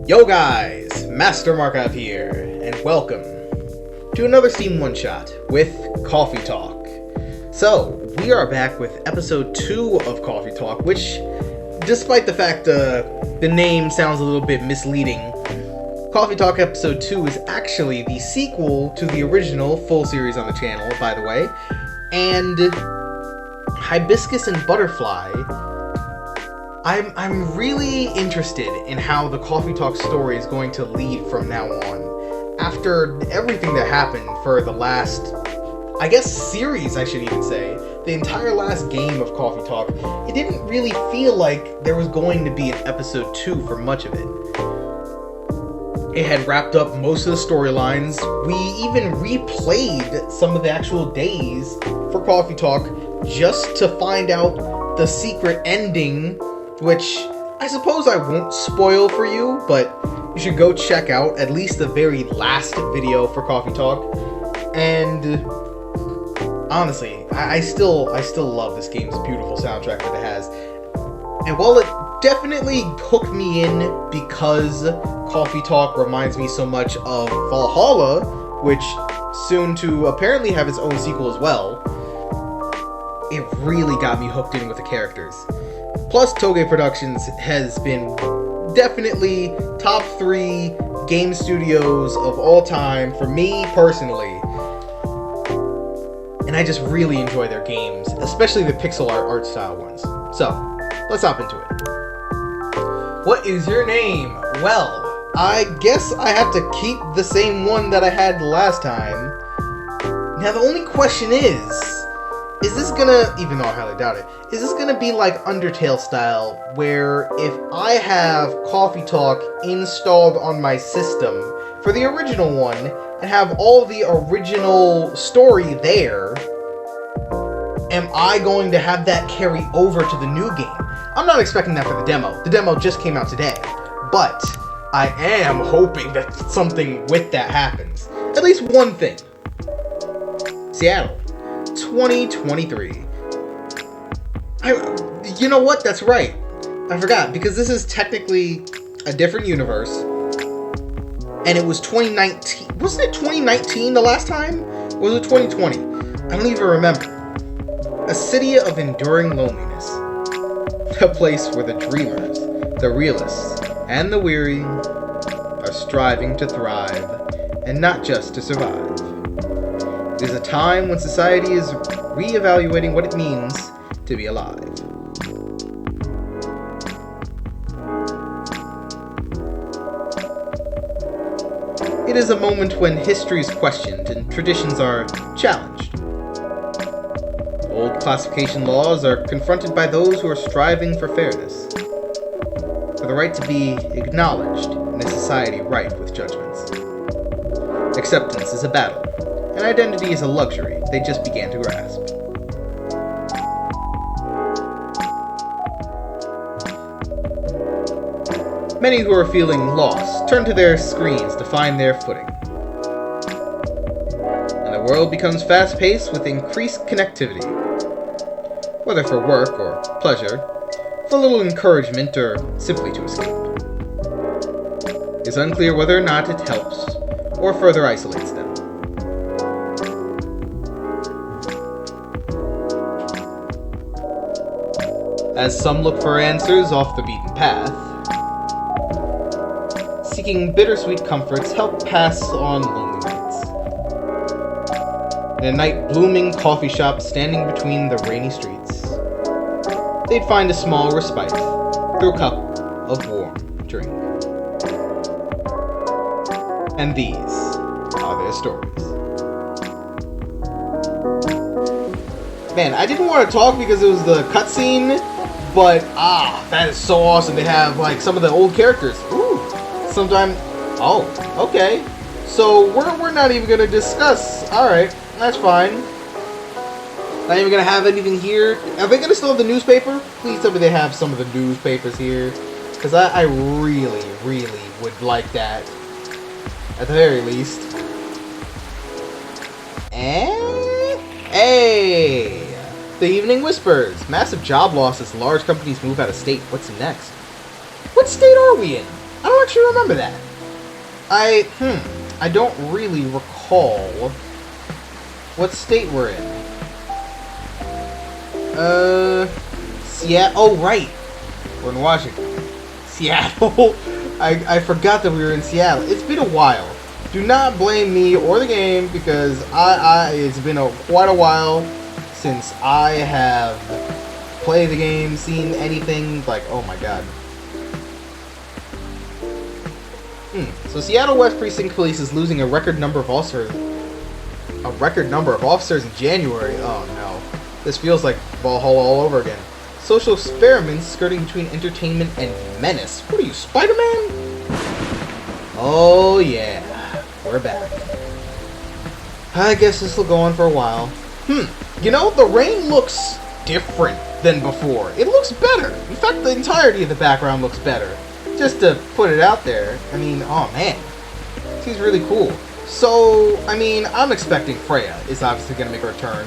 Yo guys, Master Markup here, and welcome to another Steam One-Shot with Coffee Talk. So, we are back with episode 2 of Coffee Talk, which, despite the fact the name sounds a little bit misleading, Coffee Talk episode 2 is actually the sequel to the original full series on the channel, by the way, and Hibiscus and Butterfly. I'm really interested in how the Coffee Talk story is going to lead from now on. After everything that happened for the last, I guess, series, I should even say, the entire last game of Coffee Talk, it didn't really feel like there was going to be an episode 2 for much of it. It had wrapped up most of the storylines. We even replayed some of the actual days for Coffee Talk just to find out the secret ending, which I suppose I won't spoil for you, but you should go check out at least the very last video for Coffee Talk. And honestly, I still love this game's beautiful soundtrack that it has. And while it definitely hooked me in because Coffee Talk reminds me so much of Valhalla, which soon to apparently have its own sequel as well, it really got me hooked in with the characters. Plus, Toge Productions has been definitely top 3 game studios of all time for me personally. And I just really enjoy their games, especially the pixel art style ones. So, let's hop into it. What is your name? Well, I guess I have to keep the same one that I had last time. Now, the only question is this gonna, even though I highly doubt it, is this gonna be like Undertale style, where if I have Coffee Talk installed on my system for the original one, and have all the original story there, am I going to have that carry over to the new game? I'm not expecting that for the demo. The demo just came out today, but I am hoping that something with that happens. At least one thing. Seattle, 2023. You know what? That's right. I forgot, because this is technically a different universe. And it was 2019. Wasn't it 2019 the last time? Or was it 2020? I don't even remember. A city of enduring loneliness. A place where the dreamers, the realists, and the weary are striving to thrive, and not just to survive. It is a time when society is re-evaluating what it means to be alive. It is a moment when history is questioned and traditions are challenged. Old classification laws are confronted by those who are striving for fairness, for the right to be acknowledged in a society rife with judgments. Acceptance is a battle, and identity is a luxury they just began to grasp. Many who are feeling lost turn to their screens to find their footing. And the world becomes fast-paced with increased connectivity. Whether for work or pleasure, for a little encouragement, or simply to escape. It's unclear whether or not it helps, or further isolates them. As some look for answers off the beaten path, seeking bittersweet comforts help pass on lonely nights. In a night-blooming coffee shop standing between the rainy streets, they'd find a small respite through a cup of warm drink. And these are their stories. Man, I didn't want to talk because it was the cutscene, but that is so awesome to have like some of the old characters. Ooh, sometime. Oh, okay. So we're not even gonna discuss. All right, that's fine. Not even gonna have anything here. Are they gonna still have the newspaper? Please tell me they have some of the newspapers here, because I really, really would like that. At the very least. And hey. The Evening Whispers. Massive job losses. Large companies move out of state. What's next? What state are we in? I don't actually remember that. I don't really recall what state we're in. Seattle. Oh, right. We're in Washington. Seattle. I forgot that we were in Seattle. It's been a while. Do not blame me or the game because it's been quite a while since I have played the game, seen anything like, oh my god. So Seattle West Precinct Police is losing a record number of officers. A record number of officers in January. Oh no. This feels like Valhalla all over again. Social experiments skirting between entertainment and menace. What are you, Spider-Man? Oh yeah. We're back. I guess this will go on for a while. You know, the rain looks different than before. It looks better. In fact, the entirety of the background looks better. Just to put it out there. I mean, oh man. She's really cool. So, I mean, I'm expecting Freya is obviously going to make a return.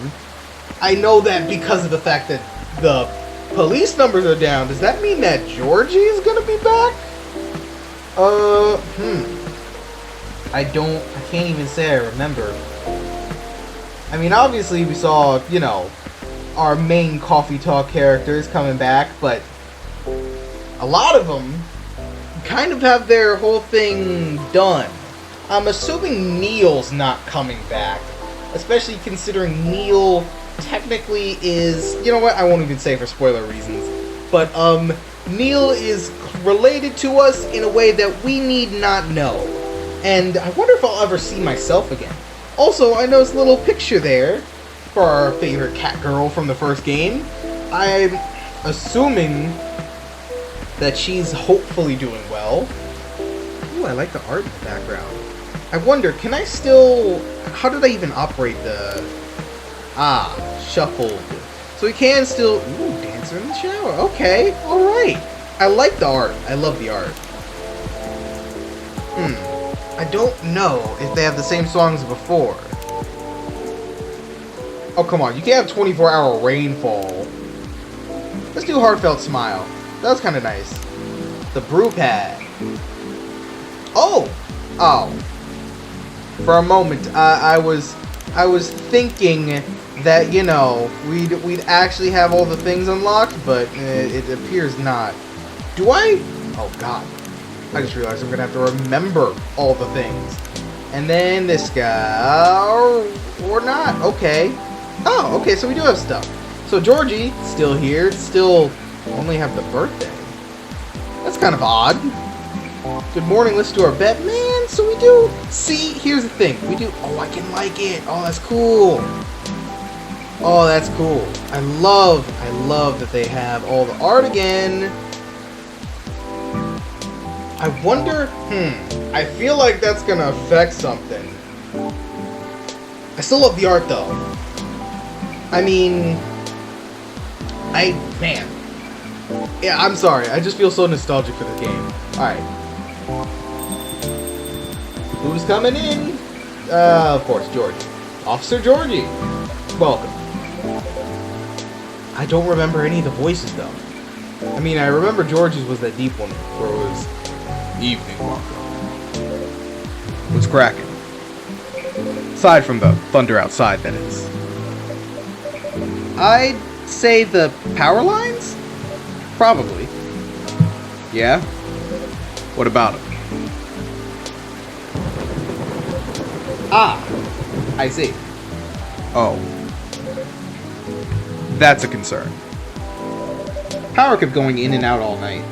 I know that because of the fact that the police numbers are down. Does that mean that Georgie is going to be back? I can't even say I remember. I mean, obviously we saw, you know, our main Coffee Talk characters coming back, but a lot of them kind of have their whole thing done. I'm assuming Neil's not coming back, especially considering Neil technically is, you know what, I won't even say for spoiler reasons, but Neil is related to us in a way that we need not know. And I wonder if I'll ever see myself again. Also, I noticed a little picture there for our favorite cat girl from the first game. I'm assuming that she's hopefully doing well. Ooh, I like the art in the background. I wonder, can I still... How did I even operate the... shuffled. So we can still... Ooh, dancer in the shower. Okay, alright. I like the art. I love the art. I don't know if they have the same songs before. Oh, come on. You can't have 24-hour rainfall. Let's do Heartfelt Smile. That was kind of nice. The brew pad. Oh! Oh. For a moment, I was thinking that, you know, we'd actually have all the things unlocked, but it appears not. Do I? Oh, God. I just realized I'm going to have to remember all the things. And then this guy... Or not. Okay. Oh, okay, so we do have stuff. So Georgie, still here. Still only have the birthday. That's kind of odd. Good morning, let's do our bet. Man, so we do... See, here's the thing. We do... Oh, I can like it. Oh, that's cool. Oh, that's cool. I love that they have all the art again. I wonder, I feel like that's gonna affect something. I still love the art though. I mean, man. Yeah, I'm sorry. I just feel so nostalgic for the game. Alright. Who's coming in? Of course, Georgie. Officer Georgie. Welcome. I don't remember any of the voices though. I mean, I remember Georgie's was that deep one where it was... Evening, Marco. What's cracking? Aside from the thunder outside, that is. I'd say the power lines? Probably. Yeah? What about them? Ah! I see. Oh. That's a concern. Power kept going in and out all night.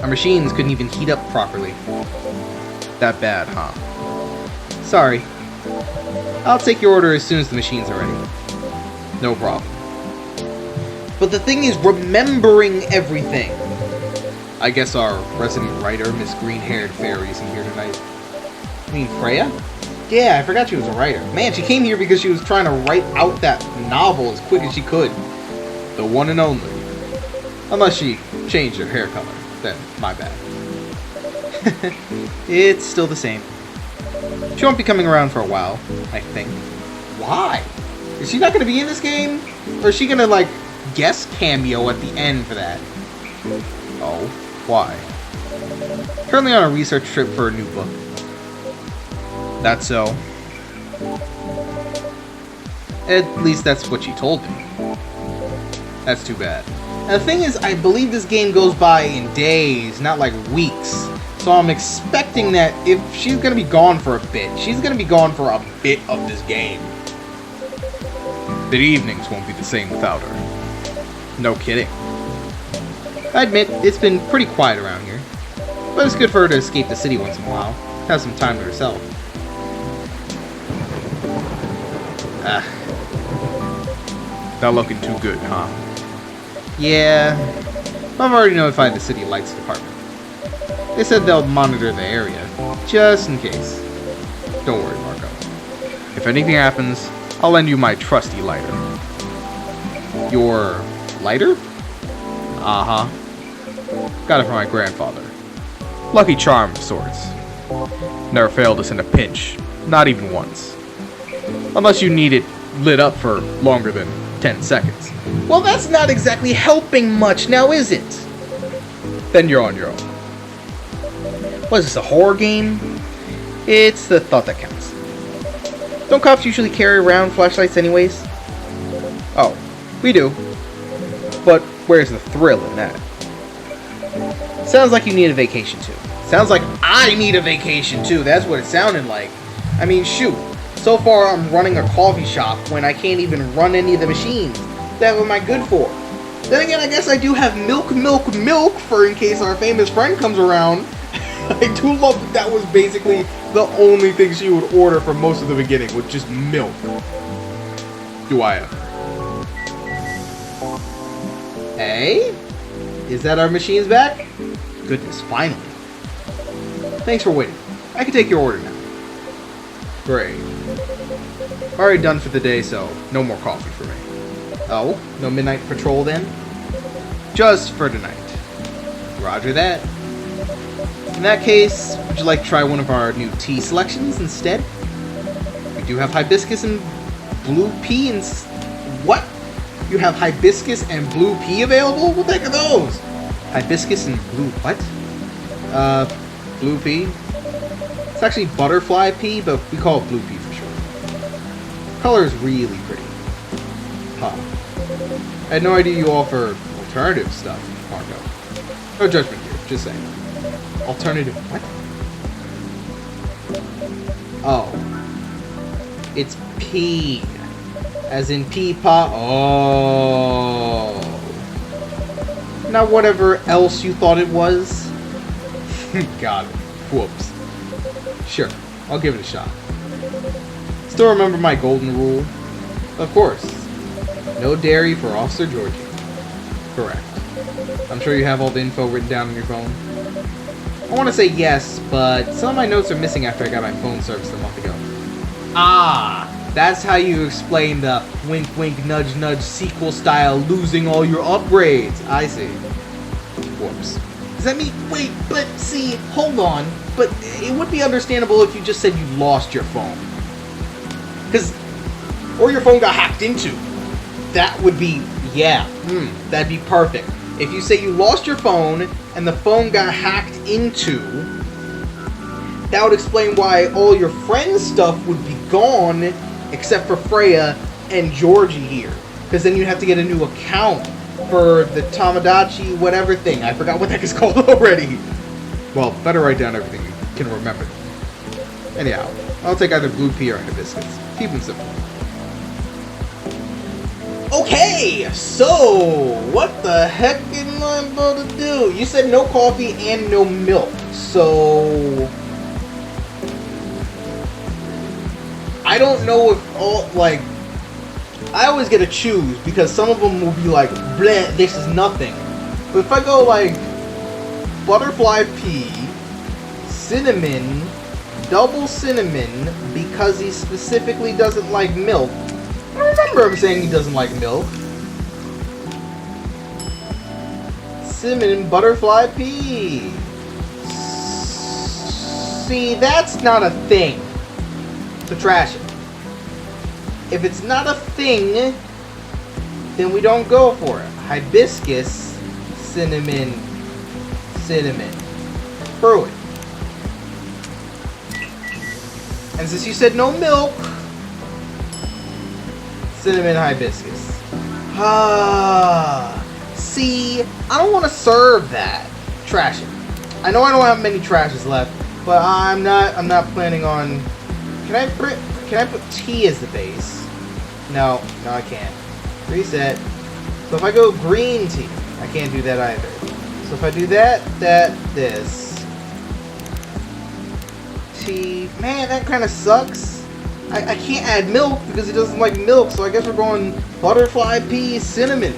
Our machines couldn't even heat up properly. That bad, huh? Sorry. I'll take your order as soon as the machines are ready. No problem. But the thing is remembering everything. I guess our resident writer, Miss Green-Haired Fairy, isn't here tonight. I mean, Freya? Yeah, I forgot she was a writer. Man, she came here because she was trying to write out that novel as quick as she could. The one and only. Unless she changed her hair color. Then, my bad. It's still the same. She won't be coming around for a while, I think. Why? Is she not going to be in this game? Or is she going to, like, guest cameo at the end for that? Oh, why? Currently on a research trip for a new book. That's so. At least that's what she told me. That's too bad. And the thing is, I believe this game goes by in days, not like weeks. So I'm expecting that if she's gonna be gone for a bit, she's gonna be gone for a bit of this game. The evenings won't be the same without her. No kidding. I admit, it's been pretty quiet around here. But it's good for her to escape the city once in a while. Have some time to herself. Not looking too good, huh? Yeah. I've already notified the city lights department. They said they'll monitor the area, just in case. Don't worry, Marco. If anything happens, I'll lend you my trusty lighter. Your lighter? Uh-huh. Got it from my grandfather. Lucky charm of sorts. Never failed us in a pinch. Not even once. Unless you need it lit up for longer than 10 seconds. Well, that's not exactly helping much, now is it? Then you're on your own. What is this, a horror game? It's the thought that counts. Don't cops usually carry around flashlights anyways? Oh, we do. But where's the thrill in that? Sounds like you need a vacation too. Sounds like I need a vacation too. That's what it sounded like. I mean, shoot. So far I'm running a coffee shop when I can't even run any of the machines. That what am I good for? Then again, I guess I do have milk for in case our famous friend comes around. I do love that was basically the only thing she would order for most of the beginning, was just milk. Do I ever? Hey? Is that our machines back? Goodness, finally. Thanks for waiting. I can take your order now. Great. Already done for the day, so no more coffee for me. Oh, no midnight patrol then? Just for tonight. Roger that. In that case, would you like to try one of our new tea selections instead? We do have hibiscus and blue pea and... What? You have hibiscus and blue pea available? What the heck are those? Hibiscus and blue... What? Blue pea? It's actually butterfly pea, but we call it blue pea for short. Color is really pretty. Huh. I had no idea you offer alternative stuff, Marco. No judgment here, just saying. Alternative what? Oh. It's pea. As in pea pot. Oh. Not whatever else you thought it was. Got it. Whoops. Sure, I'll give it a shot. Still remember my golden rule? Of course. No dairy for Officer Georgie. Correct. I'm sure you have all the info written down on your phone. I want to say yes, but some of my notes are missing after I got my phone serviced a month ago. Ah, that's how you explain the wink wink nudge nudge sequel style losing all your upgrades. I see. Whoops. Does that mean... Wait, but see, hold on. But it would be understandable if you just said you lost your phone. Because... Or your phone got hacked into. That would be... Yeah. That'd be perfect. If you say you lost your phone and the phone got hacked into, that would explain why all your friends' stuff would be gone except for Freya and Georgie here. Because then you'd have to get a new account for the Tamagotchi whatever thing. I forgot what that is called already. Well, better write down everything you can remember. Anyhow, I'll take either blue pea or hibiscus. Keep them simple. Okay, so what the heck am I about to do? You said no coffee and no milk, so I don't know if all, like, I always get to choose because some of them will be like, bleh, this is nothing. But if I go like butterfly pea, cinnamon, double cinnamon, because he specifically doesn't like milk. I remember him saying he doesn't like milk. Cinnamon, butterfly pea. See, that's not a thing. So trash it. If it's not a thing, then we don't go for it. Hibiscus, cinnamon, cinnamon. brew it. And since you said no milk, cinnamon hibiscus. Ah, see, I don't want to serve that. Trash it. I know I don't have many trashes left, but I'm not planning on. Can I put tea as the base? No, I can't. Reset. So if I go green tea, I can't do that either. So if I do that, this. Tea. Man, that kind of sucks. I can't add milk because he doesn't like milk, so I guess we're going butterfly pea cinnamon.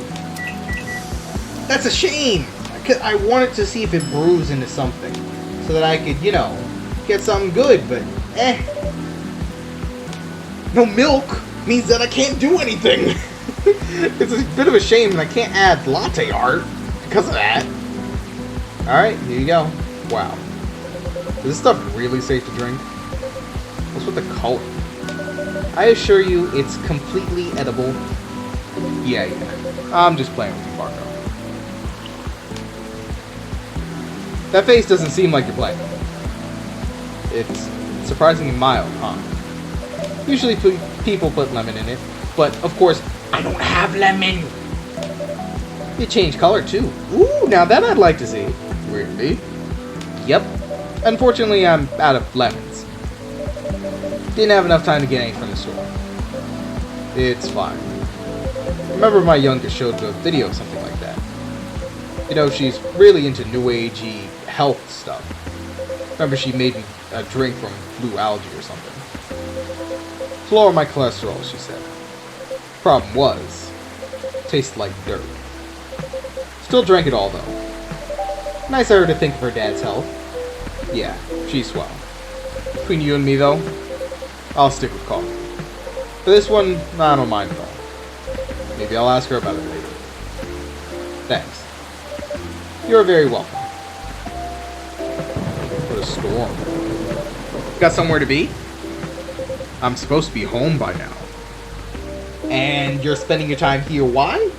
That's a shame. I wanted to see if it brews into something so that I could, you know, get something good, but no milk means that I can't do anything. It's a bit of a shame that I can't add latte art because of that. Alright, here you go. Wow. Is this stuff really safe to drink? What's with the color? I assure you, it's completely edible. Yeah. I'm just playing with you, Marco. That face doesn't seem like you're playing. It's surprisingly mild, huh? Usually people put lemon in it, but of course, I don't have lemon. It changed color too. Ooh, now that I'd like to see. Really? Yep. Unfortunately, I'm out of lemons. Didn't have enough time to get any from the store. It's fine. Remember my youngest showed a video of something like that. You know, she's really into new agey health stuff. Remember she made me a drink from blue algae or something. To lower my cholesterol, she said. Problem was, tasted like dirt. Still drank it all though. Nice of her to think of her dad's health. Yeah, she's swell. Between you and me though, I'll stick with coffee. For this one, I don't mind at all. Maybe I'll ask her about it later. Thanks. You're very welcome. What a storm. Got somewhere to be? I'm supposed to be home by now. And you're spending your time here, why?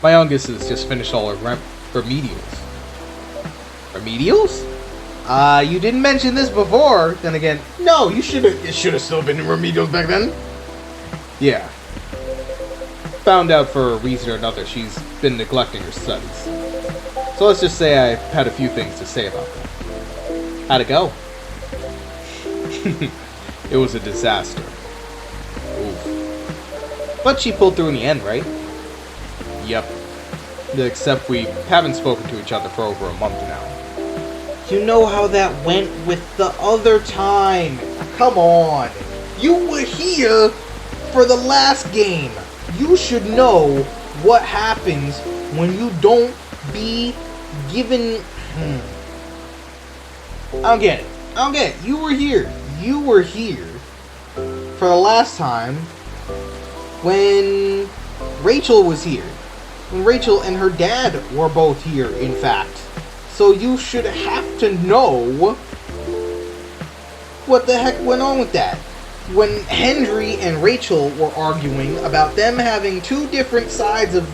My youngest has just finished all her remedials. Remedials? You didn't mention this before. Then again, no, it should have still been in remedials back then. Yeah. Found out for a reason or another she's been neglecting her studies. So let's just say I had a few things to say about that. How'd it go? It was a disaster. Oof. But she pulled through in the end, right? Yep. Except we haven't spoken to each other for over a month now. You know how that went with the other time. Come on. You were here for the last game. You should know what happens when you don't be given... I don't get it. You were here. You were here for the last time when Rachel was here. When Rachel and her dad were both here, in fact. So you should have to know what the heck went on with that. When Henry and Rachel were arguing about them having two different sides of,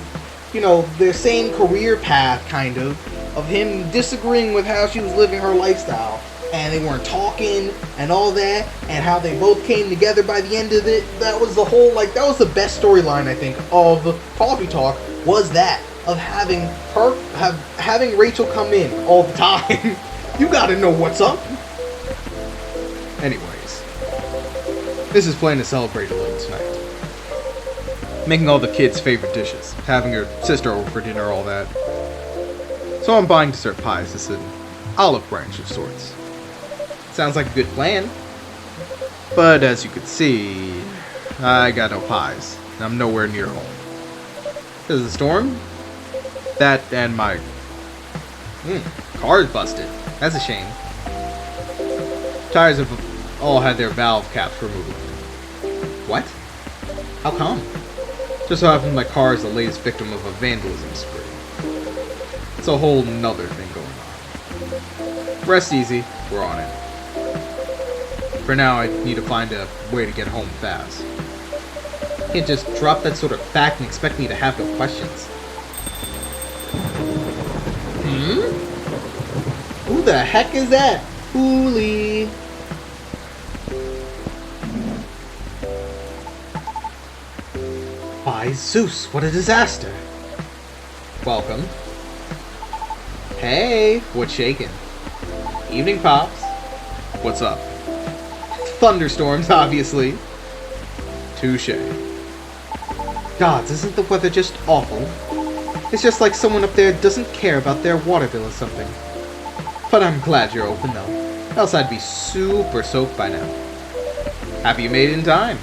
you know, their same career path, kind of him disagreeing with how she was living her lifestyle, and they weren't talking and all that, and how they both came together by the end of it. That was the whole, like, that was the best storyline, I think, of Coffee Talk, was that, of having Rachel come in all the time. You gotta know what's up. Anyways, this is plan to celebrate a little tonight. Making all the kids' favorite dishes, having her sister over for dinner, all that. So I'm buying dessert pies. It's an olive branch of sorts. Sounds like a good plan. But as you can see, I got no pies, and I'm nowhere near home. Because of the storm? That and my car's busted. That's a shame. Tires have all had their valve caps removed. What? How come? Just so happens my car is the latest victim of a vandalism spree. It's a whole nother thing going on. Rest easy, we're on it. For now, I need to find a way to get home fast. You can't just drop that sort of fact and expect me to have no questions. the heck is that? Hooli. By Zeus, what a disaster. Welcome. Hey, what's shaking? Evening, Pops. What's up? Thunderstorms, obviously. Touche. Gods, isn't the weather just awful? It's just like someone up there doesn't care about their water bill or something. But I'm glad you're open, though. Else I'd be super soaked by now. Happy you made it in time.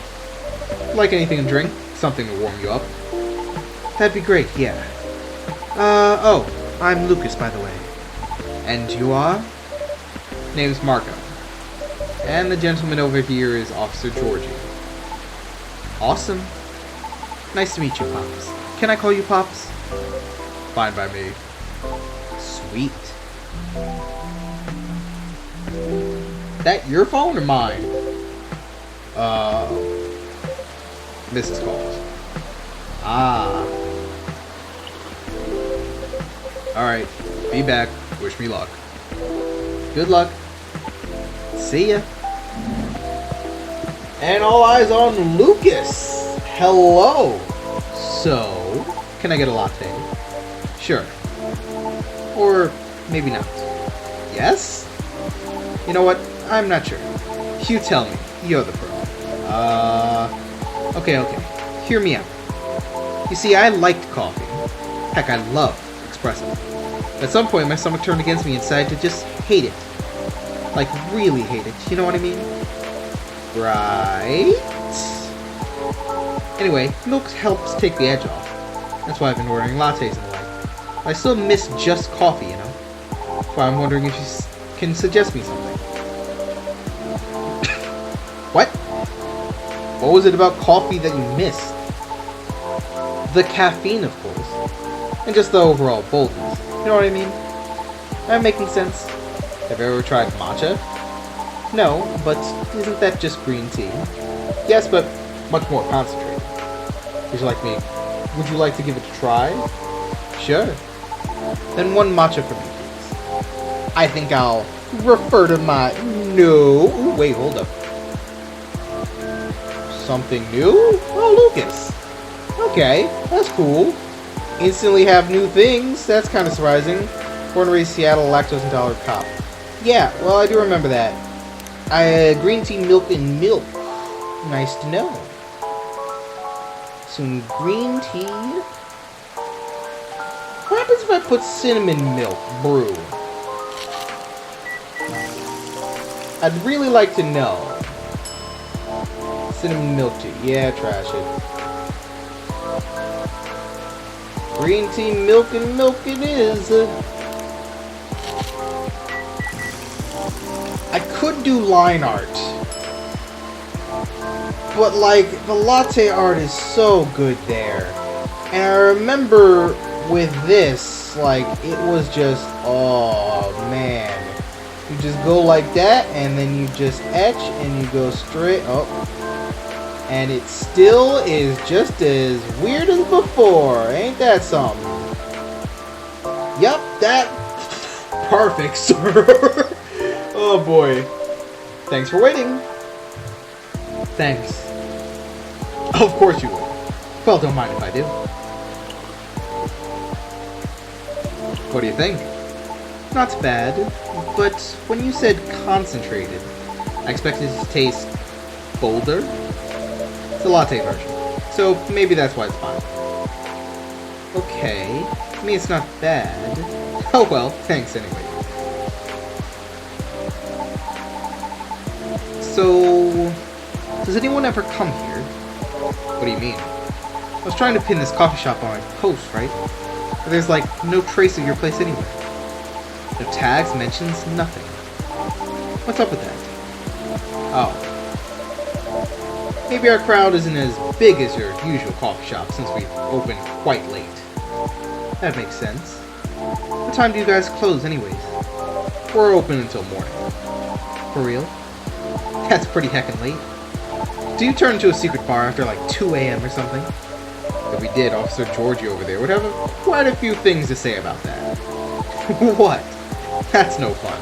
Like anything to drink? Something to warm you up? That'd be great, yeah. Oh, I'm Lucas, by the way. And you are? Name's Marco. And the gentleman over here is Officer Georgie. Awesome. Nice to meet you, Pops. Can I call you Pops? Fine by me. Sweet. That your phone or mine? Mrs. calls. Ah. Alright. Be back. Wish me luck. Good luck. See ya. And all eyes on Lucas. Hello. So, can I get a latte? Sure. Or maybe not. Yes? You know what? I'm not sure. You tell me. You're the pro. Okay. Hear me out. You see, I liked coffee. Heck, I love espresso. At some point, my stomach turned against me and decided to just hate it. Like, really hate it. You know what I mean? Right? Anyway, milk helps take the edge off. That's why I've been ordering lattes and the like. But I still miss just coffee, you know? That's why I'm wondering if you can suggest me something. What? What was it about coffee that you missed? The caffeine, of course. And just the overall boldness. You know what I mean? Am I making sense? Have you ever tried matcha? No, but isn't that just green tea? Yes, but much more concentrated. Would you like to give it a try? Sure. Then one matcha for me, please. I think I'll refer to my... No. Ooh, wait, hold up. Something new? Oh, Lucas. Okay, that's cool. Instantly have new things. That's kind of surprising. Born and raised Seattle, lactose intolerant cop. Yeah, well, I do remember that. Green tea, milk, and milk. Nice to know. Some green tea. What happens if I put cinnamon milk brew? I'd really like to know. Cinnamon milk tea. Yeah, trash it. Green tea, milk, and milk it is. I could do line art. But, like, the latte art is so good there. And I remember with this, like, it was just, oh, man. You just go like that, and then you just etch, and you go straight, oh. And it still is just as weird as before. Ain't that something? Yup, that... Perfect, sir. Oh, boy. Thanks for waiting. Thanks. Of course you will. Well, don't mind if I do. What do you think? Not bad, but when you said concentrated, I expected it to taste bolder. It's a latte version, so maybe that's why it's fine. Okay, I mean it's not bad. Oh well, thanks anyway. So, does anyone ever come here? What do you mean? I was trying to pin this coffee shop on my post, right? But there's like no trace of your place anywhere. No tags, mentions, nothing. What's up with that? Oh. Maybe our crowd isn't as big as your usual coffee shop since we open quite late. That makes sense. What time do you guys close anyways? We're open until morning. For real? That's pretty heckin' late. Do you turn into a secret bar after like 2 a.m. or something? If we did, Officer Georgie over there would have quite a few things to say about that. What? That's no fun.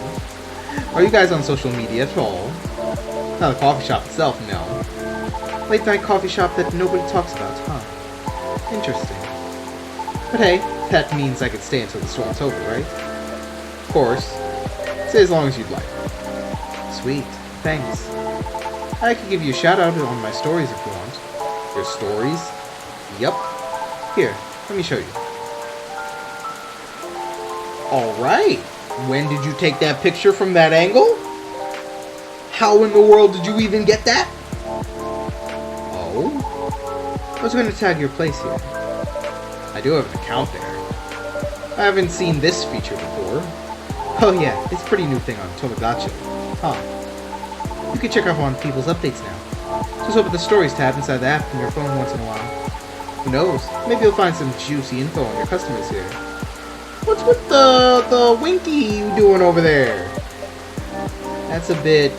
Are you guys on social media at all? Not a coffee shop itself, no. Late night coffee shop that nobody talks about, huh? Interesting. But hey, that means I could stay until the storm's over, right? Of course. Stay as long as you'd like. Sweet. Thanks. I could give you a shout out on my stories if you want. Your stories? Yup. Here, let me show you. Alright. When did you take that picture from that angle? How in the world did you even get that? Oh? I was going to tag your place here. I do have an account there. I haven't seen this feature before. Oh yeah, it's a pretty new thing on Toge. Huh. You can check up on people's updates now. Just open the Stories tab inside the app from your phone once in a while. Who knows? Maybe you'll find some juicy info on your customers here. What's with the winky you doing over there? That's a bit...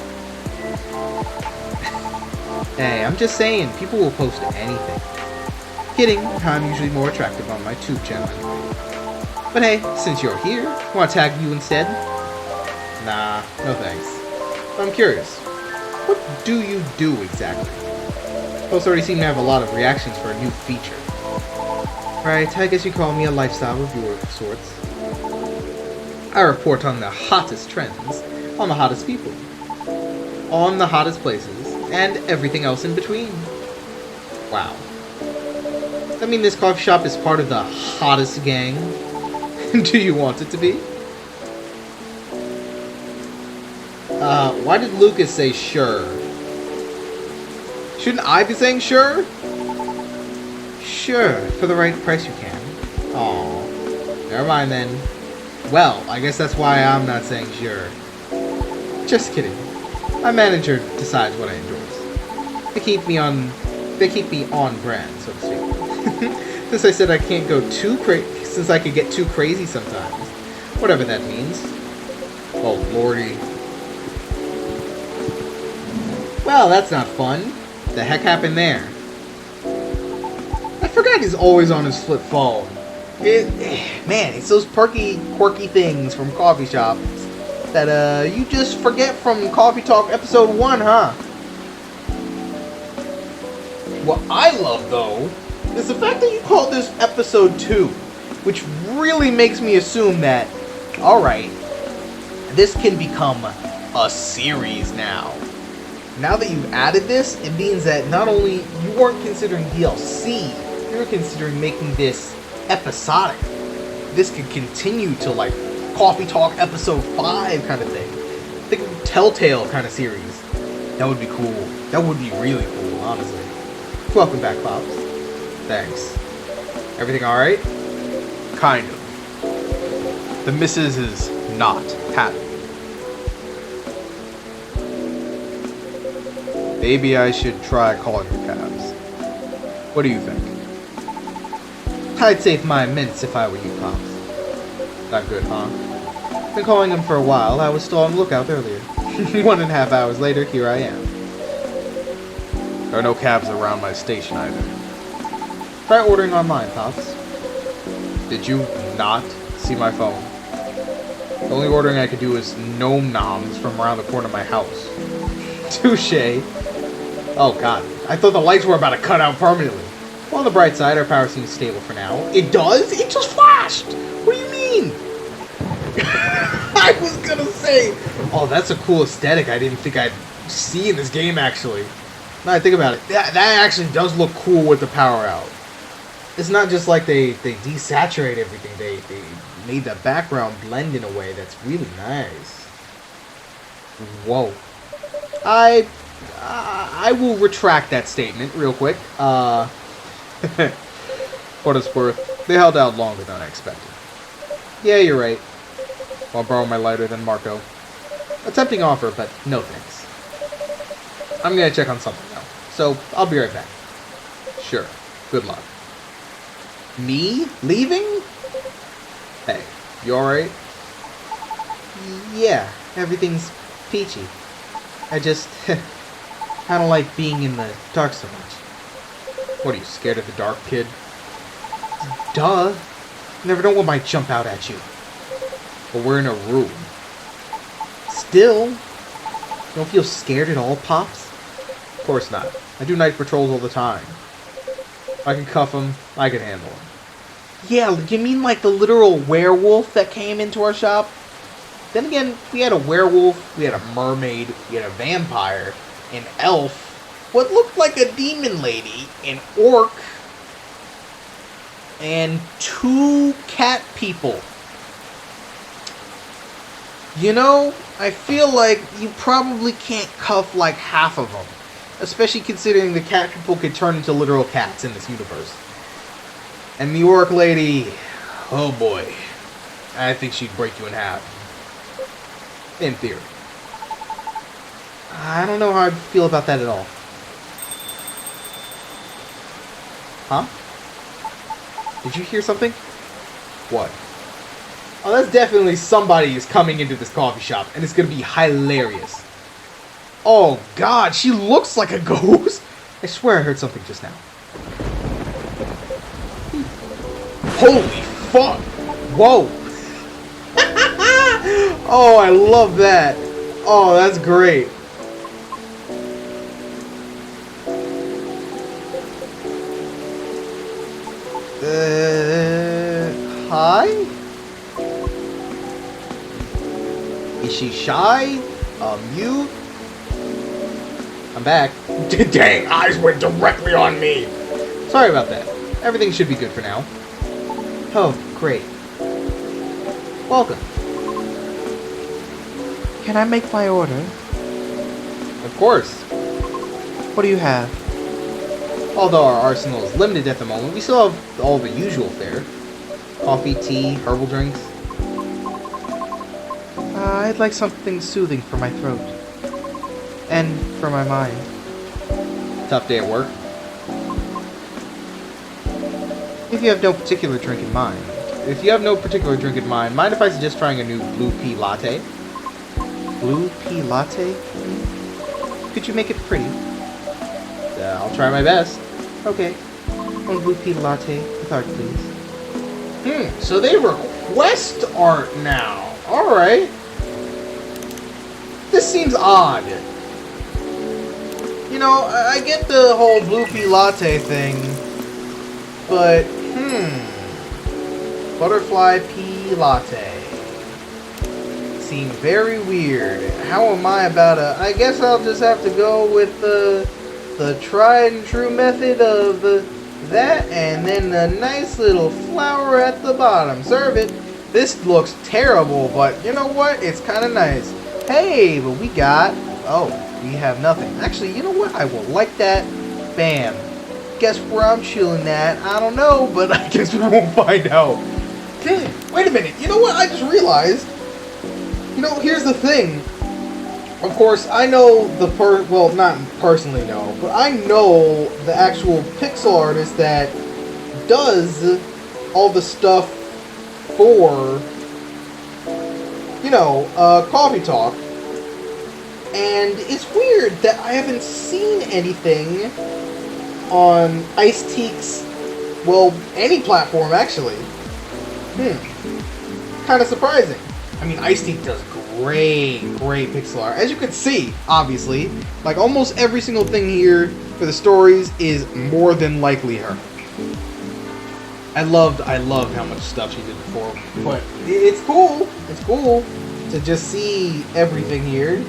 Hey, I'm just saying, people will post anything. Kidding, I'm usually more attractive on my tube channel anyway. But hey, since you're here, want to tag you instead? Nah, no thanks. But I'm curious, what do you do exactly? Posts already seem to have a lot of reactions for a new feature. Right, I guess you call me a lifestyle reviewer of sorts. I report on the hottest trends, on the hottest people, on the hottest places, and everything else in between. Wow. Does that mean this coffee shop is part of the hottest gang? Do you want it to be? Why did Lucas say sure? Shouldn't I be saying sure? Sure, for the right price you can. Aw. Never mind then. Well, I guess that's why I'm not saying sure. Just kidding. My manager decides what I endorse. They keep me on brand, so to speak. Since I said I can't go too crazy, since I could get too crazy sometimes. Whatever that means. Oh, lordy. Well, that's not fun. The heck happened there? I forgot he's always on his flip phone. Man, it's those quirky things from coffee shops that you just forget from Coffee Talk episode 1, huh? What I love, though, is the fact that you called this episode 2, which really makes me assume that, alright, this can become a series now. Now that you've added this, it means that not only you weren't considering DLC, you were considering making this episodic. This could continue to like Coffee Talk episode 5 kind of thing. Think of a Telltale kind of series. That would be cool. That would be really cool, honestly. Welcome back, Pops. Thanks. Everything alright? Kind of. The missus is not happy. Maybe I should try calling the cabs. What do you think? I'd save my mints if I were you, Pops. Not good, huh? Been calling him for a while. I was still on the lookout earlier. 1.5 hours later, here I am. There are no cabs around my station either. Try ordering online, Pops. Did you not see my phone? The only ordering I could do is gnome noms from around the corner of my house. Touche. Oh god, I thought the lights were about to cut out permanently. Well, on the bright side, our power seems stable for now. It does? It just flashed! What do you mean? I was gonna say, oh, that's a cool aesthetic I didn't think I'd see in this game, actually. Now I think about it, that actually does look cool with the power out. It's not just like they desaturate everything, they made the background blend in a way that's really nice. Whoa. I will retract that statement real quick. What it's worth, they held out longer than I expected. Yeah, you're right. Want to borrow my lighter then, Marco? A tempting offer, but no thanks. I'm gonna check on something now, so I'll be right back. Sure. Good luck. Me? Leaving? Hey, you alright? Yeah, everything's peachy. I just... I don't like being in the dark so much. What, are you scared of the dark, kid? Duh. You never know what might jump out at you. But we're in a room. still. You don't feel scared at all, Pops? Of course not. I do night patrols all the time. I can cuff them. I can handle them. Yeah, you mean like the literal werewolf that came into our shop? Then again, we had a werewolf, we had a mermaid, we had a vampire, an elf, what looked like a demon lady, an orc, and 2 cat people. You know, I feel like you probably can't cuff like half of them. Especially considering the cat people could turn into literal cats in this universe. And the orc lady, oh boy. I think she'd break you in half. In theory. I don't know how I feel about that at all. Huh? Did you hear something? What? Oh, that's definitely somebody is coming into this coffee shop, and it's gonna be hilarious. Oh god, she looks like a ghost! I swear I heard something just now. Holy fuck! Whoa! Oh, I love that. Oh, that's great. Hi? Is she shy? Mute? I'm back. Dang, eyes went directly on me. Sorry about that. Everything should be good for now. Oh, great. Welcome. Can I make my order? Of course. What do you have? Although our arsenal is limited at the moment, we still have all the usual fare. Coffee, tea, herbal drinks. I'd like something soothing for my throat. And for my mind. Tough day at work? If you have no particular drink in mind. Mind if I suggest trying a new blue pea latte? Blue pea latte? Could you make it pretty? I'll try my best. Okay. One blue pea latte with art, please. So they request art now. Alright. This seems odd. You know, I get the whole blue pea latte thing, but, butterfly pea latte. Seem very weird. How am I about I guess I'll just have to go with the tried and true method of that, and then a nice little flower at the bottom. Serve it. This looks terrible, but you know what? It's kind of nice. Hey, but we got... Oh, we have nothing. Actually, you know what? I will like that. Bam. Guess where I'm chilling at? I don't know, but I guess we won't find out. Wait a minute. You know what? I just realized. You know, here's the thing. Of course, I know well, not personally know, but I know the actual pixel artist that does all the stuff for, you know, Coffee Talk. And it's weird that I haven't seen anything on Ice-T's, well, any platform, actually. Kind of surprising. I mean, Ice-T does great pixel art. As you can see, obviously, like almost every single thing here for the stories is more than likely her. I loved how much stuff she did before, but it's cool. It's cool to just see everything here.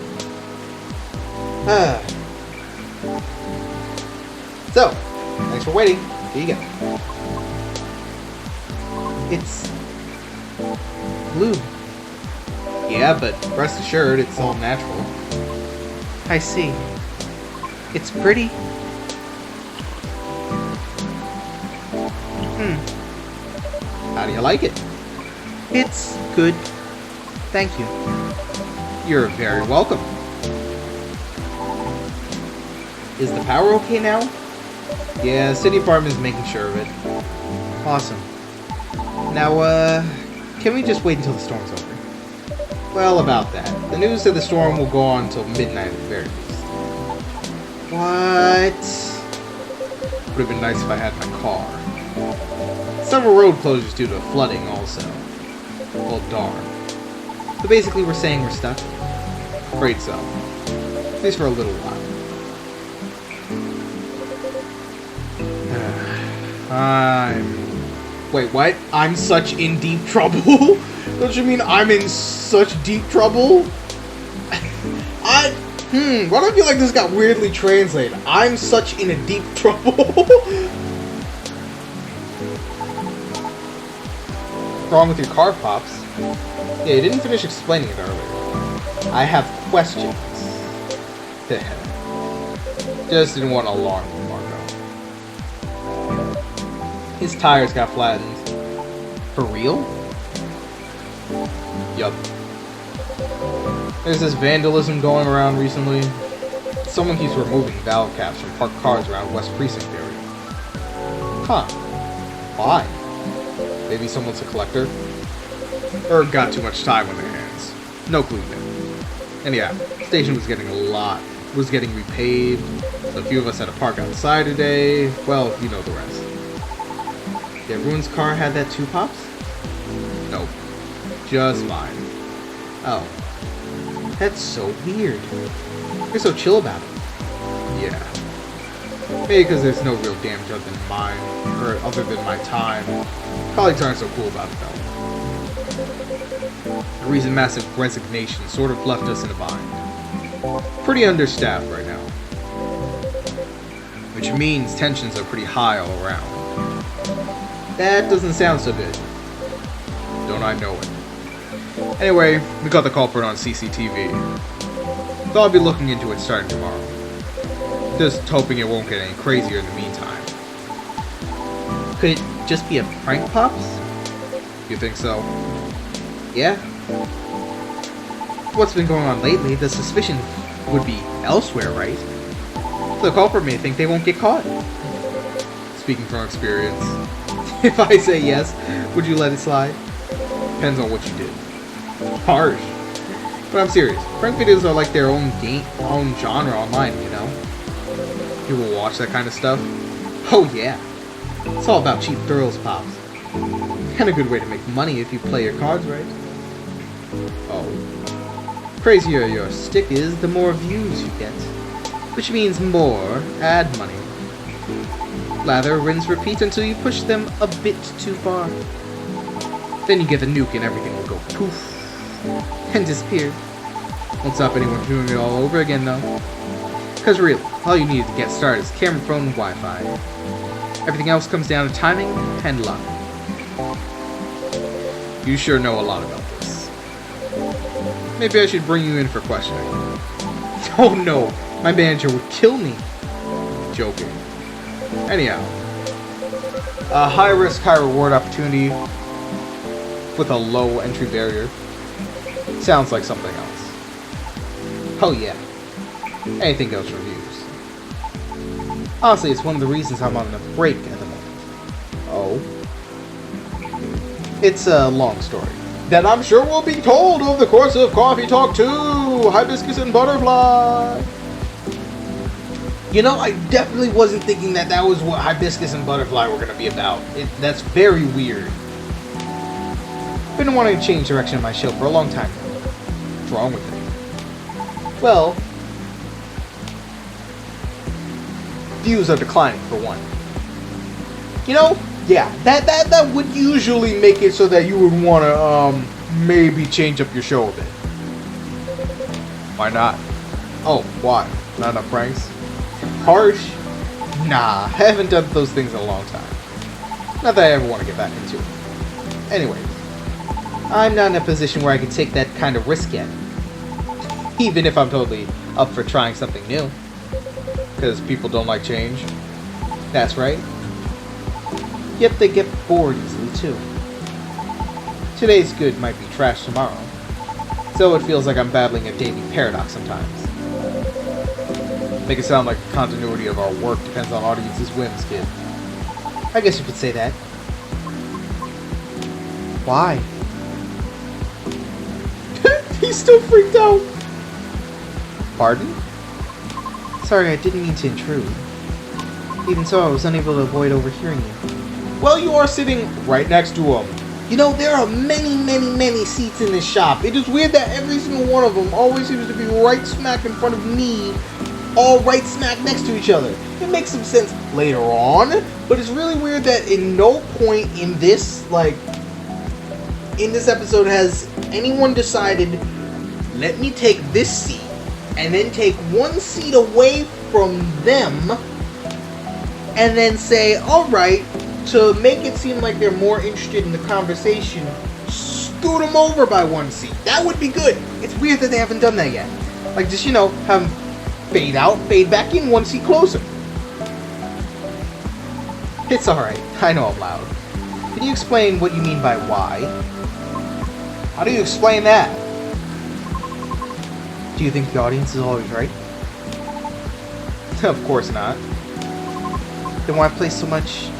So, thanks for waiting. Here you go. It's blue. Yeah, but rest assured, it's all natural. I see. It's pretty. How do you like it? It's good. Thank you. You're very welcome. Is the power okay now? Yeah, the city apartment is making sure of it. Awesome. Now, can we just wait until the storm's over? Well, about that. The news said the storm will go on until midnight at the very least. What? Would have been nice if I had my car. Several road closures due to flooding also. Well, darn. So basically we're saying we're stuck. Afraid so. At least for a little while. Wait, what? I'm such in deep trouble? Don't you mean I'm in such deep trouble? Why do I feel like this got weirdly translated? I'm such in a deep trouble? What's wrong with your car, Pops? Yeah, you didn't finish explaining it earlier. I have questions. Just didn't want to alarm you, Marco. His tires got flattened. For real? Yup. There's this vandalism going around recently. Someone keeps removing valve caps from parked cars around West Precinct area. Huh. Why? Maybe someone's a collector? Or got too much time on their hands. No clue then. And yeah, the station was getting repaved. So a few of us had to park outside today. Well, you know the rest. Yeah, Ruin's car had that too, Pops? Nope. Just mine. Oh. That's so weird. You're so chill about it. Yeah. Maybe because there's no real damage other than mine, or other than my time. Colleagues aren't so cool about it though. The recent massive resignation sort of left us in a bind. Pretty understaffed right now. Which means tensions are pretty high all around. That doesn't sound so good. Don't I know it. Anyway, we got the culprit on CCTV. Thought I'd be looking into it starting tomorrow. Just hoping it won't get any crazier in the meantime. Could it just be a prank, Pops? You think so? Yeah. What's been going on lately, the suspicion would be elsewhere, right? The culprit may think they won't get caught. Speaking from experience. If I say yes, would you let it slide? Depends on what you did. Harsh. But I'm serious. Prank videos are like their own genre online, you know? You will watch that kind of stuff? Oh yeah. It's all about cheap thrills, Pops. And a good way to make money if you play your cards right. Oh. Crazier your stick is, the more views you get. Which means more ad money. Lather, rinse, repeat until you push them a bit too far. Then you get the nuke and everything will go poof and disappear. Won't stop anyone from doing it all over again though. Cause really, all you need to get started is camera, phone, and Wi-Fi. Everything else comes down to timing and luck. You sure know a lot about this. Maybe I should bring you in for questioning. Oh no, my manager would kill me. Joking. Anyhow, a high-risk, high-reward opportunity with a low entry barrier. Sounds like something else. Oh yeah. Anything goes for views. Honestly, it's one of the reasons I'm on a break at the moment. Oh. It's a long story that I'm sure will be told over the course of Coffee Talk 2, Hibiscus and Butterfly. You know, I definitely wasn't thinking that that was what Hibiscus and Butterfly were going to be about. That's very weird. Been wanting to change direction of my show for a long time now. What's wrong with it? Well, views are declining for one. You know, yeah, that would usually make it so that you would want to maybe change up your show a bit. Why not? Oh, why? Not enough pranks? Harsh? Nah, I haven't done those things in a long time. Not that I ever want to get back into it. Anyway, I'm not in a position where I can take that kind of risk yet. Even if I'm totally up for trying something new. Because people don't like change. That's right. Yep, they get bored easily too. Today's good might be trash tomorrow. So it feels like I'm battling a daily paradox sometimes. Make it sound like the continuity of our work depends on audience's whims, kid. I guess you could say that. Why? He's still freaked out. Pardon? Sorry, I didn't mean to intrude. Even so, I was unable to avoid overhearing you. Well, you are sitting right next to him. You know, there are many, many, many seats in this shop. It is weird that every single one of them always seems to be right smack in front of me, all right smack next to each other. It makes some sense later on, but it's really weird that in no point in this, in this episode has anyone decided, let me take this seat, and then take one seat away from them, and then say, alright, to make it seem like they're more interested in the conversation, scoot them over by one seat. That would be good. It's weird that they haven't done that yet. Like, just, have them fade out, fade back in, one seat closer. It's alright. I know I'm loud. Can you explain what you mean by why? How do you explain that? Do you think the audience is always right? Of course not. Then why place so much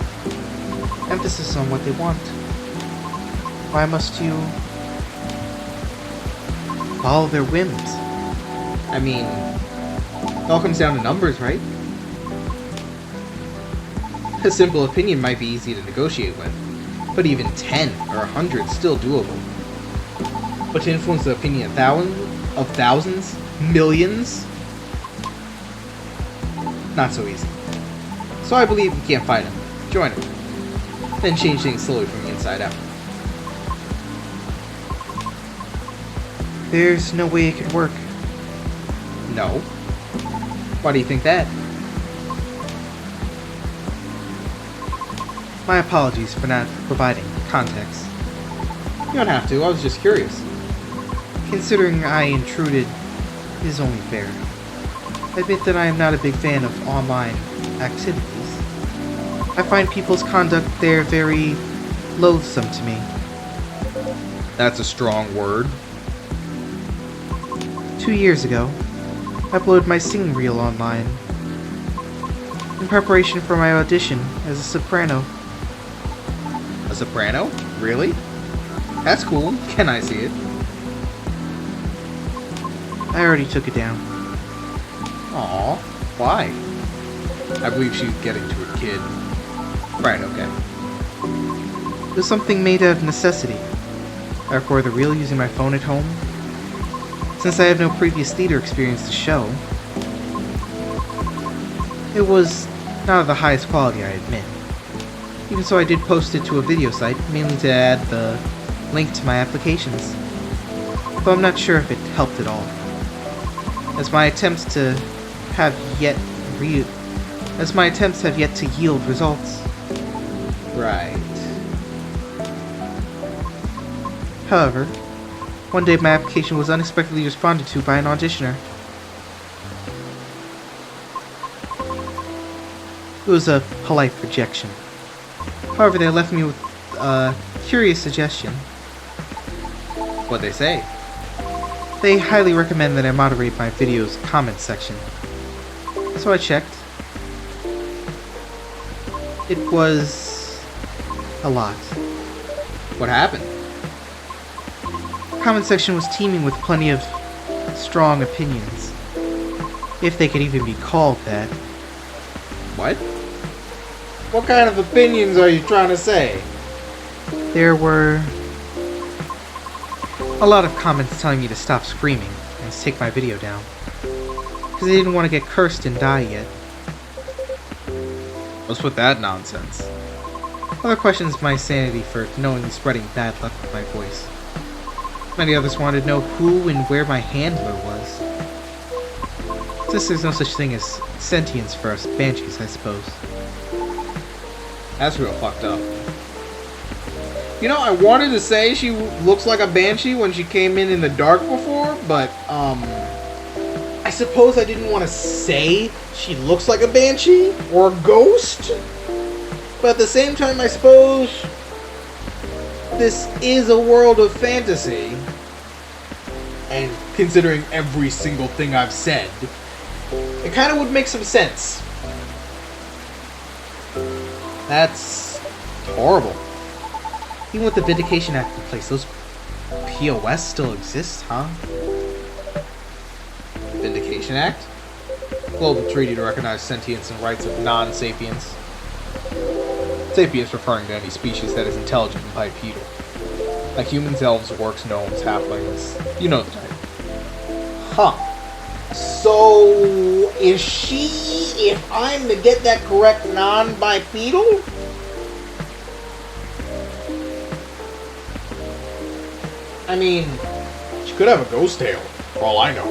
emphasis on what they want? Why must you follow their whims? I mean, it all comes down to numbers, right? A simple opinion might be easy to negotiate with, but even 10 or 100 is still doable. But to influence the opinion of thousands, millions, not so easy. So I believe we can't fight him. Join him. Then change things slowly from the inside out. There's no way it could work. No. Why do you think that? My apologies for not providing context. You don't have to, I was just curious. Considering I intruded is only fair. I admit that I am not a big fan of online activities. I find people's conduct there very loathsome to me. That's a strong word. 2 years ago, I uploaded my singing reel online in preparation for my audition as a soprano. A soprano? Really? That's cool. Can I see it? I already took it down. Aw, why? I believe she's getting to her kid. Right, okay. It was something made out of necessity. I record the reel using my phone at home. Since I have no previous theater experience to show, it was not of the highest quality, I admit. Even so, I did post it to a video site, mainly to add the link to my applications. Though I'm not sure if it helped at all, as my attempts have yet to yield results. Right. However, one day my application was unexpectedly responded to by an auditioner. It was a polite rejection. However, they left me with a curious suggestion. What'd they say? They highly recommend that I moderate my video's comment section. So I checked. It was a lot. What happened? The comment section was teeming with plenty of strong opinions. If they could even be called that. What? What kind of opinions are you trying to say? There were a lot of comments telling me to stop screaming and to take my video down, because they didn't want to get cursed and die yet. What's with that nonsense? Other questions my sanity for knowingly spreading bad luck with my voice. Many others wanted to know who and where my handler was. Since there's no such thing as sentience for us banshees, I suppose. That's real fucked up. You know, I wanted to say she looks like a banshee when she came in the dark before, but, I suppose I didn't want to say she looks like a banshee or a ghost. But at the same time, I suppose this is a world of fantasy. And considering every single thing I've said, it kind of would make some sense. That's horrible. Even with the Vindication Act in place, those POS still exist, huh? Vindication Act? Global treaty to recognize sentience and rights of non-sapients. Sapiens referring to any species that is intelligent and bipedal. Like humans, elves, orcs, gnomes, halflings. You know the type. Huh. So, is she, if I'm to get that correct, non-bipedal? I mean, she could have a ghost tail, for all I know.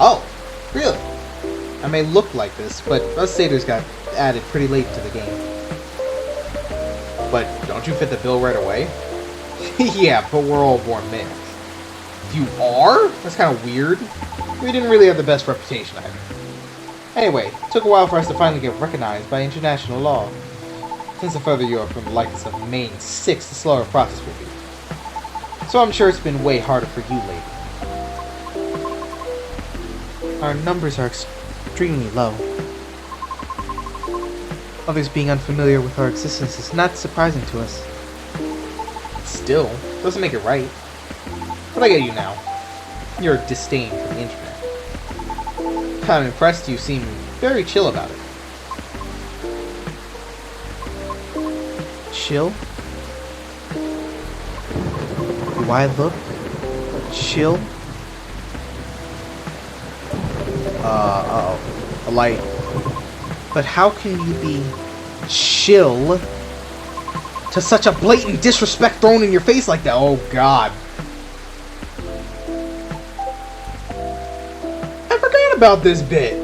Oh, really? I may look like this, but us satyrs got added pretty late to the game. But don't you fit the bill right away? Yeah, but we're all born males. You are? That's kind of weird. We didn't really have the best reputation either. Anyway, it took a while for us to finally get recognized by international law. Since the further you are from the likeness of Main 6, the slower the process will be. So I'm sure it's been way harder for you lately. Our numbers are extremely low. Others being unfamiliar with our existence is not surprising to us. Still, doesn't make it right. But I get you now. Your disdain for the internet. I'm impressed you seem very chill about it. Chill? Do I look chill? Uh-oh. A light. But how can you be chill to such a blatant disrespect thrown in your face like that? Oh, God. I forgot about this bit.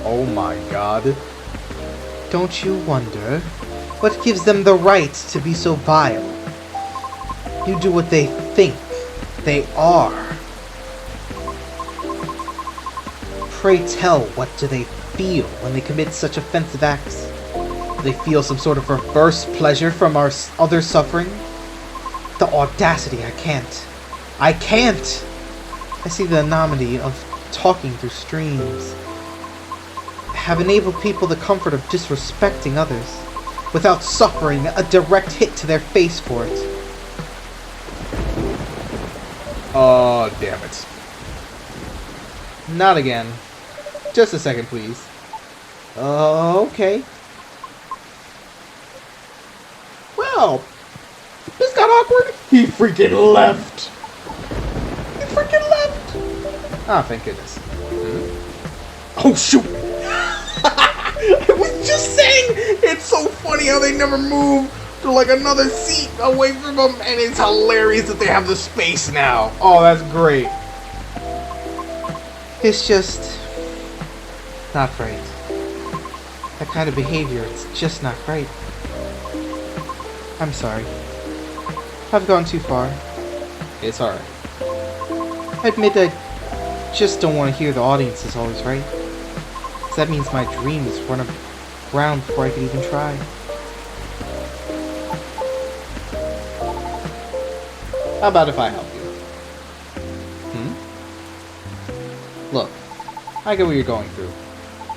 Oh my God. Don't you wonder what gives them the right to be so vile? You do what they think they are. Pray tell, what do they feel when they commit such offensive acts? Do they feel some sort of reverse pleasure from our other suffering? The audacity, I can't. I see the anomaly of talking through streams. Have enabled people the comfort of disrespecting others without suffering a direct hit to their face for it. Oh, damn it. Not again. Just a second, please. Okay. Well, this got awkward. He freaking left. Ah, thank goodness. Oh, shoot. I was just saying, it's so funny how they never move to like another seat away from them, and it's hilarious that they have the space now. Oh, that's great. It's just not right. That kind of behavior, it's just not right. I'm sorry. I've gone too far. It's alright. I admit I just don't want to hear the audience is always right. That means my dreams run aground before I could even try. How about if I help you? Look, I get what you're going through.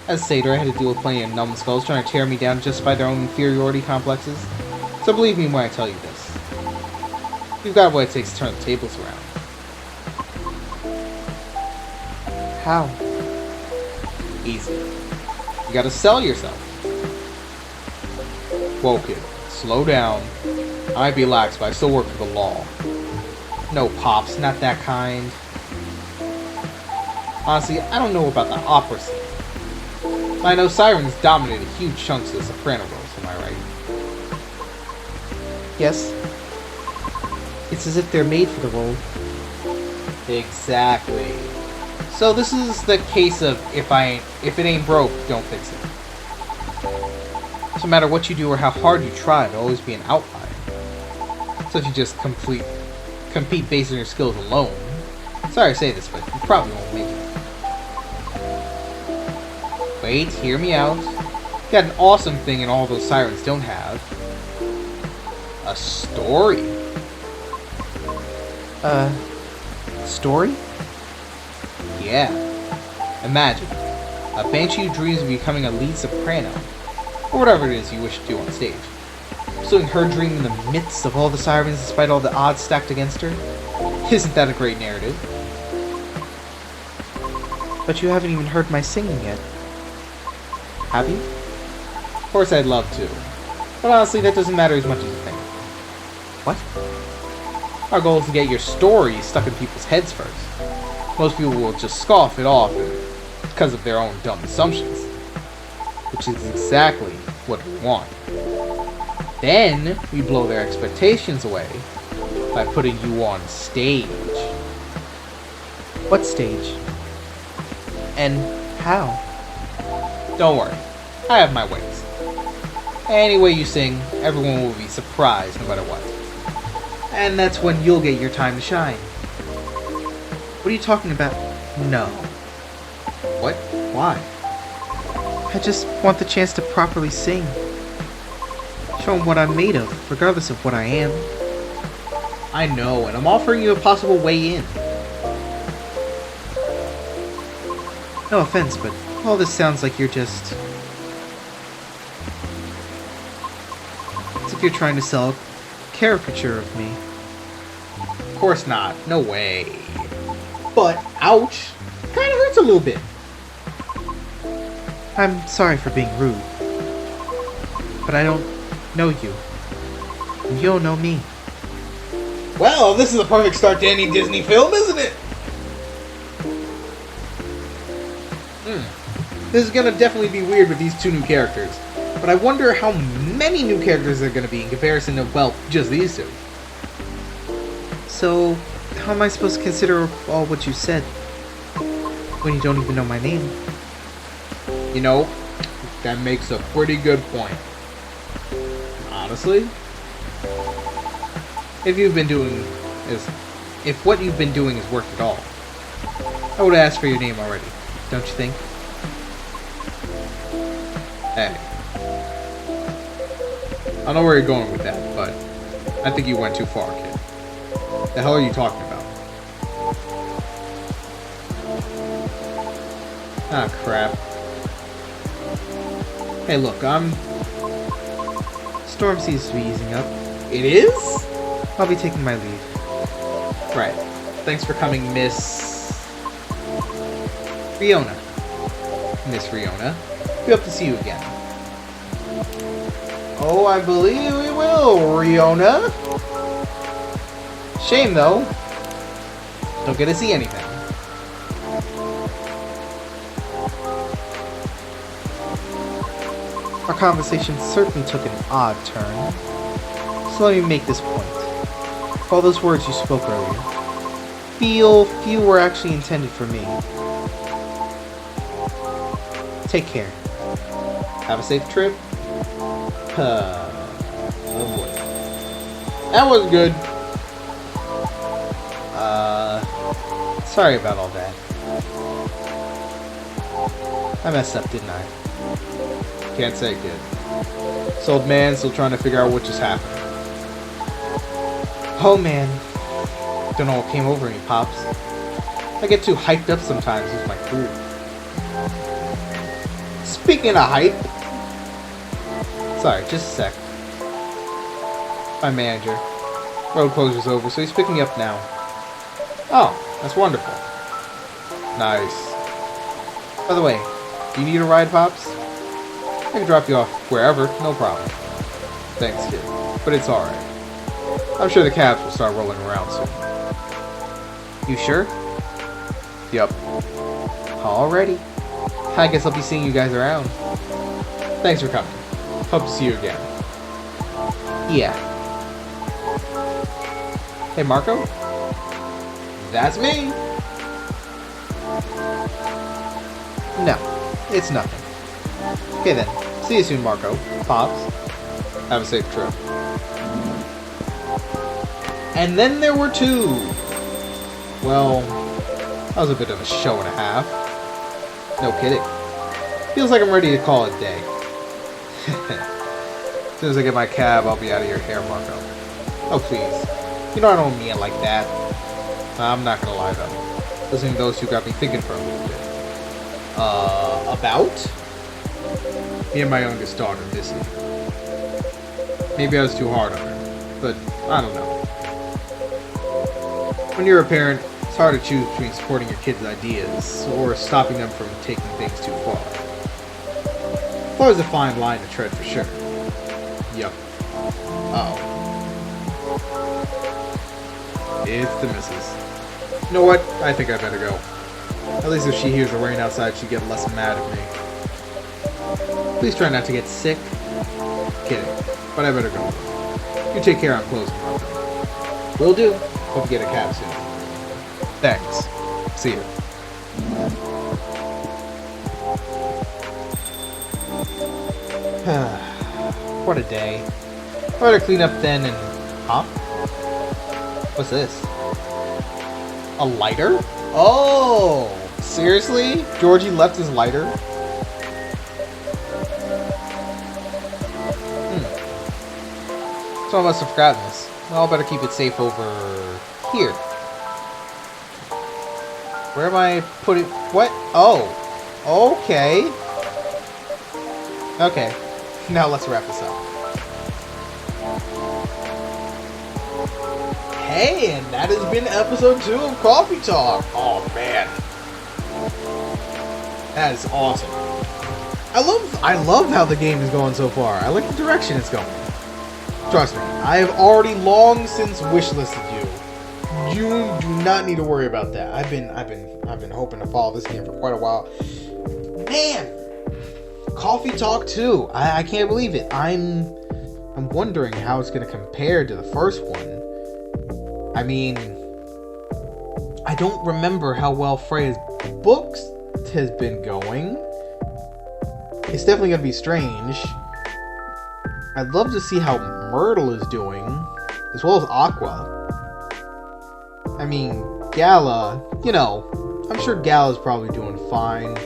As a satyr, I had to deal with plenty of numbskulls trying to tear me down just by their own inferiority complexes. So believe me when I tell you this. You've got what it takes to turn the tables around. How? Easy. You gotta sell yourself. Whoa, kid. Slow down. I might be lax, but I still work for the law. No, Pops. Not that kind. Honestly, I don't know about the opera scene. But I know sirens dominated huge chunks of the soprano roles, am I right? Yes. It's as if they're made for the role. Exactly. So this is the case of if it ain't broke, don't fix it. No matter what you do or how hard you try, there'll always be an outlier. So if you just compete based on your skills alone, sorry to say this, but you probably won't make it. Wait, hear me out. You got an awesome thing and all those sirens don't have. A story. Story? Yeah. Imagine. A banshee who dreams of becoming a lead soprano, or whatever it is you wish to do on stage. Pursuing her dream in the midst of all the sirens despite all the odds stacked against her. Isn't that a great narrative? But you haven't even heard my singing yet. Have you? Of course I'd love to. But honestly, that doesn't matter as much as you think. What? Our goal is to get your story stuck in people's heads first. Most people will just scoff it off because of their own dumb assumptions. Which is exactly what we want. Then, we blow their expectations away by putting you on stage. What stage? And how? Don't worry, I have my ways. Any way you sing, everyone will be surprised no matter what. And that's when you'll get your time to shine. What are you talking about? No. What? Why? I just want the chance to properly sing. Show them what I'm made of, regardless of what I am. I know, and I'm offering you a possible way in. No offense, but all this sounds like you're just... As if you're trying to sell a caricature of me. Of course not. No way. But, ouch! Kinda hurts a little bit. I'm sorry for being rude. But I don't know you. And you don't know me. Well, this is a perfect start to any Disney film, isn't it? This is gonna definitely be weird with these two new characters. But I wonder how many new characters there are gonna be in comparison to, well, just these two. So, how am I supposed to consider all what you said when you don't even know my name? You know, that makes a pretty good point. Honestly, if what you've been doing is worth it all, I would ask for your name already, don't you think? Hey. I don't know where you're going with that, but I think you went too far, kid. The hell are you talking about? Ah, crap. Hey, look, Storm seems to be easing up. It is? I'll be taking my leave. Right. Thanks for coming, Miss... Riona. Miss Riona. We hope to see you again. Oh, I believe we will, Riona. Shame, though. Don't get to see anything. Our conversation certainly took an odd turn. So let me make this point. All those words you spoke earlier, few were actually intended for me. Take care. Have a safe trip. Oh boy. That was good. Sorry about all that. I messed up, didn't I? Can't say, kid. This old man still trying to figure out what just happened. Oh man. Don't know what came over me, Pops. I get too hyped up sometimes with my food. Speaking of hype. Sorry, just a sec. My manager. Road closure's over, so he's picking me up now. Oh, that's wonderful. Nice. By the way, do you need a ride, Pops? I can drop you off wherever, no problem. Thanks, kid. But it's alright. I'm sure the cabs will start rolling around soon. You sure? Yup. Alrighty. I guess I'll be seeing you guys around. Thanks for coming. Hope to see you again. Yeah. Hey, Marco? That's me! No, it's nothing. Okay then. See you soon, Marco. Pops. Have a safe trip. And then there were two. Well, that was a bit of a show and a half. No kidding. Feels like I'm ready to call it a day. As soon as I get my cab, I'll be out of your hair, Marco. Oh, please. You know I don't mean it like that. I'm not gonna lie, though. Listening to those two got me thinking for a little bit. About? Me and my youngest daughter, Missy. Maybe I was too hard on her, but I don't know. When you're a parent, it's hard to choose between supporting your kids' ideas or stopping them from taking things too far. always a fine line to tread for sure. Yep. Uh-oh. It's the missus. You know what? I think I better go. At least if she hears the rain outside, she'd get less mad at me. Please try not to get sick. Kidding. But I better go. You take care, I'm closing. Will do. Hope you get a cab soon. Thanks. See you. What a day. I better clean up then and... Huh? What's this? A lighter? Oh! Seriously? Georgie left his lighter? So I must have forgotten this. Well, I better keep it safe over here. Where am I putting... What? Oh. Okay. Okay. Now let's wrap this up. Hey, and that has been episode 2 of Coffee Talk. Oh, man. That is awesome. I love how the game is going so far. I like the direction it's going. Trust me, I have already long since wishlisted you. You do not need to worry about that. I've been hoping to follow this game for quite a while. Man, Coffee Talk 2. I can't believe it. I'm wondering how it's gonna compare to the first one. I mean, I don't remember how well Freya's books has been going. It's definitely gonna be strange. I'd love to see how Myrtle is doing, as well as Aqua. I mean, Gala, you know, I'm sure Gala's probably doing fine.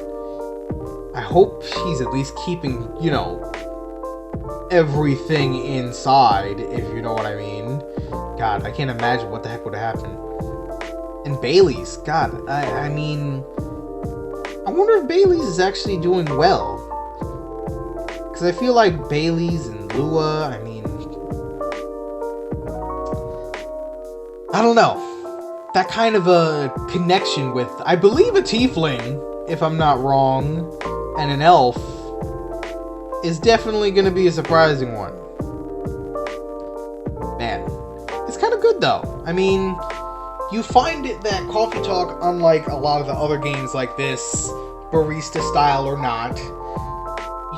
I hope she's at least keeping, you know, everything inside, if you know what I mean. God, I can't imagine what the heck would happen. And Bailey's, God, I mean, I wonder if Bailey's is actually doing well. Because I feel like Bailey's and Lua, I mean, I don't know. That kind of a connection with, I believe, a tiefling, if I'm not wrong, and an elf, is definitely going to be a surprising one. Man, it's kind of good though. I mean, you find it that Coffee Talk, unlike a lot of the other games like this, Barista style or not,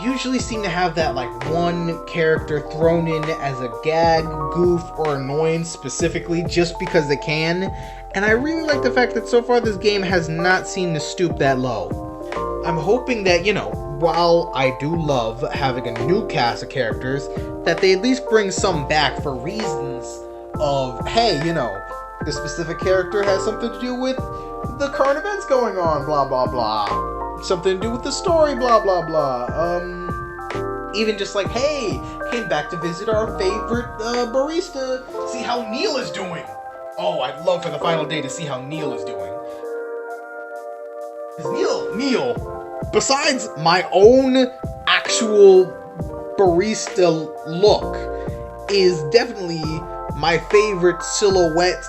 usually seem to have that like one character thrown in as a gag, goof, or annoyance specifically just because they can. And I really like the fact that so far this game has not seemed to stoop that low. I'm hoping that, you know, while I do love having a new cast of characters, that they at least bring some back for reasons of, hey, you know, this specific character has something to do with the current events going on, blah, blah, blah. Something to do with the story, blah, blah, blah. Even just like, hey, came back to visit our favorite barista, see how Neil is doing. Oh, I'd love for the final day to see how Neil is doing. Because Neil, besides my own actual barista look, is definitely my favorite silhouette.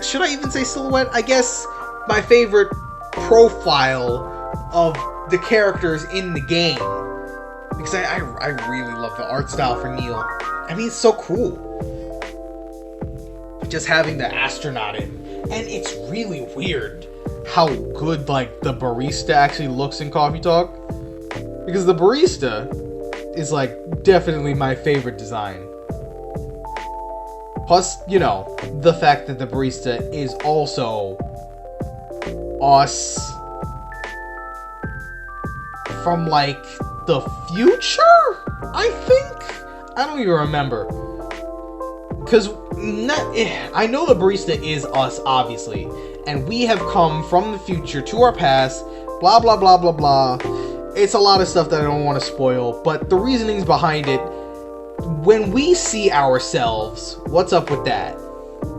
Should I even say silhouette? I guess my favorite profile of the characters in the game. Because I really love the art style for Neil. I mean, it's so cool. Just having the astronaut in. And it's really weird how good, like, the barista actually looks in Coffee Talk. Because the barista is, like, definitely my favorite design. Plus, you know, the fact that the barista is also us from, like, the future? I think? I don't even remember. Because I know the barista is us, obviously. And we have come from the future to our past, blah, blah, blah, blah, blah. It's a lot of stuff that I don't want to spoil, but the reasonings behind it, when we see ourselves, what's up with that?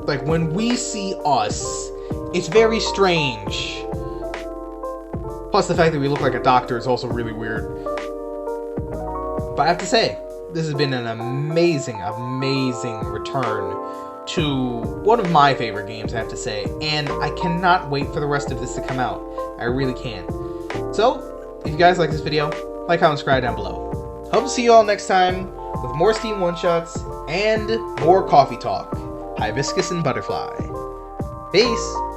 Like, when we see us, it's very strange. Plus, the fact that we look like a doctor is also really weird. But I have to say, this has been an amazing, amazing return to one of my favorite games, I have to say. And I cannot wait for the rest of this to come out. I really can't. So, if you guys like this video, like, comment, subscribe down below. Hope to see you all next time with more Steam one-shots and more coffee talk. Hibiscus and Butterfly. Peace!